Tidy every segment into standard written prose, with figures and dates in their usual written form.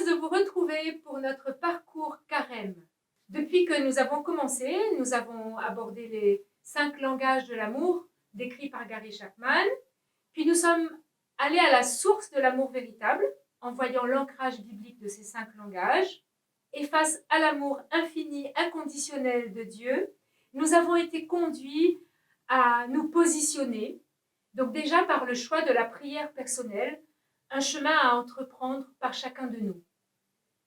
de vous retrouver pour notre parcours Carême. Depuis que nous avons commencé, nous avons abordé les 5 langages de l'amour décrits par Gary Chapman, puis nous sommes allés à la source de l'amour véritable en voyant l'ancrage biblique de ces 5 langages. Et face à l'amour infini, inconditionnel de Dieu, nous avons été conduits à nous positionner, donc déjà par le choix de la prière personnelle, un chemin à entreprendre par chacun de nous.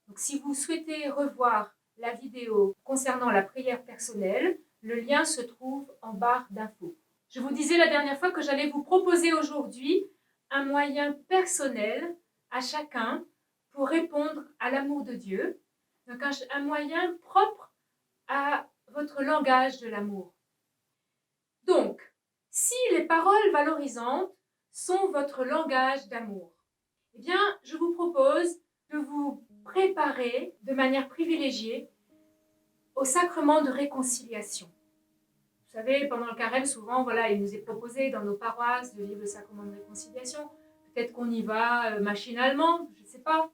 Donc si vous souhaitez revoir la vidéo concernant la prière personnelle, le lien se trouve en barre d'infos. Je vous disais la dernière fois que j'allais vous proposer aujourd'hui un moyen personnel à chacun pour répondre à l'amour de Dieu, donc un moyen propre à votre langage de l'amour. Donc, si les paroles valorisantes sont votre langage d'amour, eh bien, je vous propose de vous préparer de manière privilégiée au sacrement de réconciliation. Vous savez, pendant le carême, souvent, il nous est proposé dans nos paroisses de vivre le sacrement de réconciliation. Peut-être qu'on y va machinalement, je ne sais pas.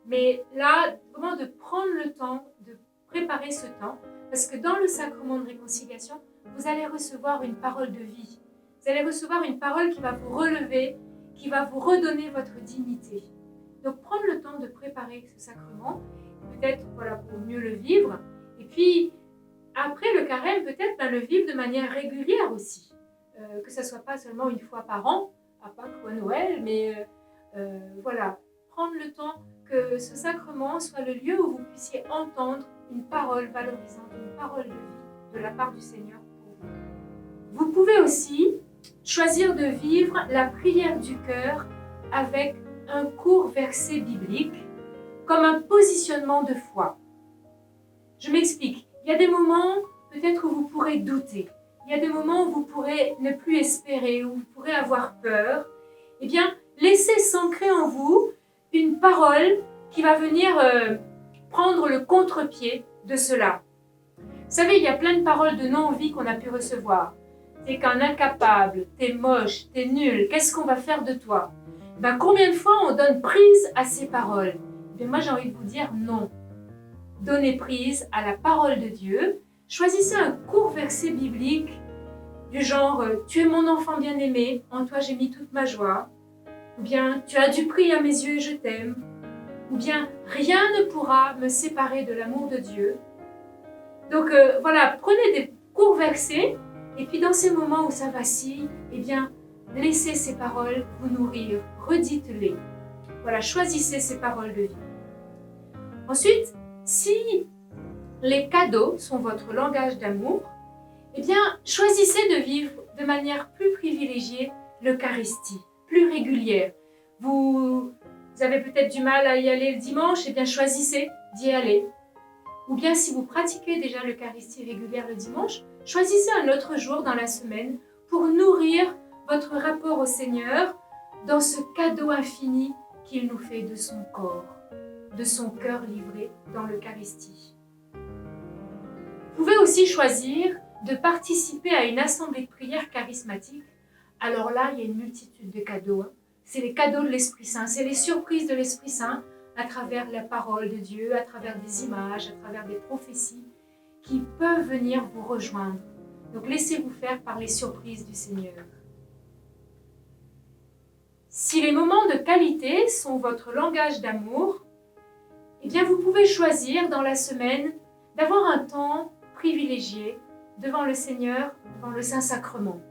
Mais là, vraiment de prendre le temps, de préparer ce temps, parce que dans le sacrement de réconciliation, vous allez recevoir une parole de vie. Vous allez recevoir une parole qui va vous relever, qui va vous redonner votre dignité. Donc, prendre le temps de préparer ce sacrement, peut-être pour mieux le vivre. Et puis, après le carême, peut-être le vivre de manière régulière aussi. Que ça ne soit pas seulement une fois par an, à Pâques ou à Noël, mais prendre le temps que ce sacrement soit le lieu où vous puissiez entendre une parole valorisante, une parole de vie de la part du Seigneur pour vous. Vous pouvez aussi choisir de vivre la prière du cœur avec un court verset biblique comme un positionnement de foi. Je m'explique. Il y a des moments peut-être où vous pourrez douter. Il y a des moments où vous pourrez ne plus espérer, où vous pourrez avoir peur. Eh bien, laissez s'ancrer en vous une parole qui va venir prendre le contre-pied de cela. Vous savez, il y a plein de paroles de non-vie qu'on a pu recevoir. T'es qu'un incapable, t'es moche, t'es nul, qu'est-ce qu'on va faire de toi? Combien de fois on donne prise à ces paroles? Moi, j'ai envie de vous dire non. Donnez prise à la parole de Dieu. Choisissez un court verset biblique du genre « Tu es mon enfant bien-aimé, en toi j'ai mis toute ma joie » ou bien « Tu as du prix à mes yeux et je t'aime » ou bien « Rien ne pourra me séparer de l'amour de Dieu ». Donc prenez des courts versets et puis dans ces moments où ça vacille, laissez ces paroles vous nourrir, redites-les. Choisissez ces paroles de vie. Ensuite, si les cadeaux sont votre langage d'amour, choisissez de vivre de manière plus privilégiée l'Eucharistie, plus régulière. Vous avez peut-être du mal à y aller le dimanche, choisissez d'y aller. Ou bien si vous pratiquez déjà l'Eucharistie régulière le dimanche, choisissez un autre jour dans la semaine pour nourrir votre rapport au Seigneur dans ce cadeau infini qu'il nous fait de son corps, de son cœur livré dans l'Eucharistie. Vous pouvez aussi choisir de participer à une assemblée de prière charismatique. Alors là, il y a une multitude de cadeaux. C'est les cadeaux de l'Esprit Saint, c'est les surprises de l'Esprit Saint à travers la parole de Dieu, à travers des images, à travers des prophéties qui peuvent venir vous rejoindre. Donc laissez-vous faire par les surprises du Seigneur. Si les moments de qualité sont votre langage d'amour, vous pouvez choisir dans la semaine d'avoir un temps privilégié devant le Seigneur, devant le Saint-Sacrement.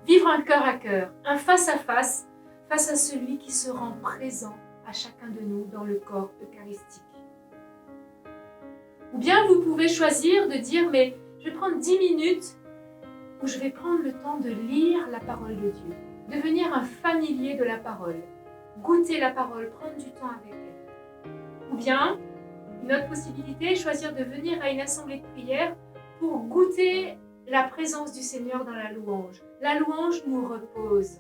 Vivre un cœur à cœur, un face à celui qui se rend présent à chacun de nous dans le corps eucharistique. Ou bien vous pouvez choisir de dire, mais je vais prendre 10 minutes où je vais prendre le temps de lire la parole de Dieu, devenir un familier de la parole, goûter la parole, prendre du temps avec elle. Ou bien, une autre possibilité, choisir de venir à une assemblée de prière pour goûter la présence du Seigneur dans la louange. La louange nous repose.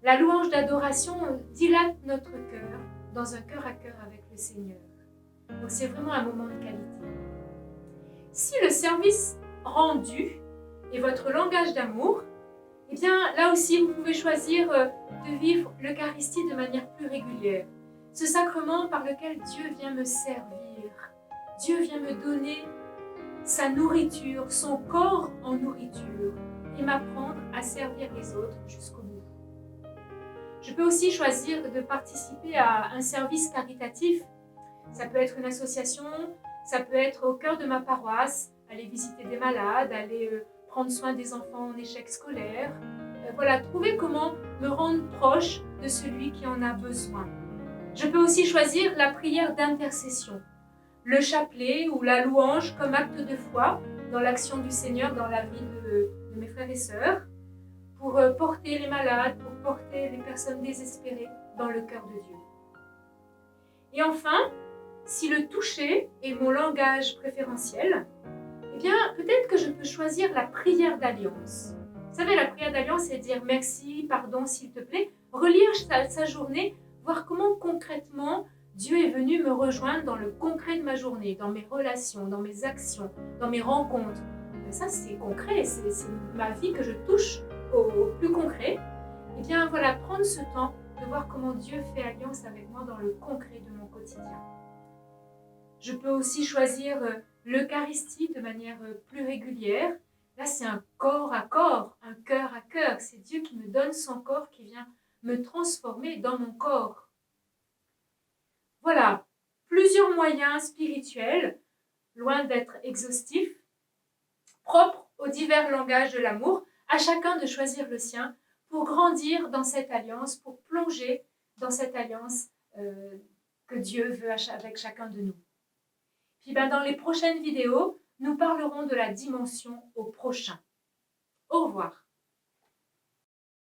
La louange d'adoration dilate notre cœur dans un cœur à cœur avec le Seigneur. Donc c'est vraiment un moment de qualité. Si le service rendu est votre langage d'amour, là aussi vous pouvez choisir de vivre l'Eucharistie de manière plus régulière. ce sacrement par lequel Dieu vient me servir. Dieu vient me donner sa nourriture, son corps en nourriture, et m'apprendre à servir les autres jusqu'au bout. Je peux aussi choisir de participer à un service caritatif. Ça peut être une association, ça peut être au cœur de ma paroisse, aller visiter des malades, aller prendre soin des enfants en échec scolaire. Voilà, trouver comment me rendre proche de celui qui en a besoin. Je peux aussi choisir la prière d'intercession, le chapelet ou la louange comme acte de foi dans l'action du Seigneur dans la vie de mes frères et sœurs, pour porter les malades, pour porter les personnes désespérées dans le cœur de Dieu. Et enfin, si le toucher est mon langage préférentiel, eh bien, peut-être que je peux choisir la prière d'alliance. Vous savez, la prière d'alliance, c'est dire merci, pardon, s'il te plaît, relire sa journée, voir comment concrètement Dieu est venu me rejoindre dans le concret de ma journée, dans mes relations, dans mes actions, dans mes rencontres. Et ça, c'est concret, c'est ma vie que je touche au plus concret. Eh bien, voilà, prendre ce temps de voir comment Dieu fait alliance avec moi dans le concret de mon quotidien. Je peux aussi choisir l'Eucharistie de manière plus régulière. Là, c'est un corps à corps, un cœur à cœur. C'est Dieu qui me donne son corps, qui vient me transformer dans mon corps. Voilà, plusieurs moyens spirituels, loin d'être exhaustifs, propres aux divers langages de l'amour, à chacun de choisir le sien pour grandir dans cette alliance, pour plonger dans cette alliance que Dieu veut avec chacun de nous. Puis dans les prochaines vidéos, nous parlerons de la dimension au prochain. Au revoir.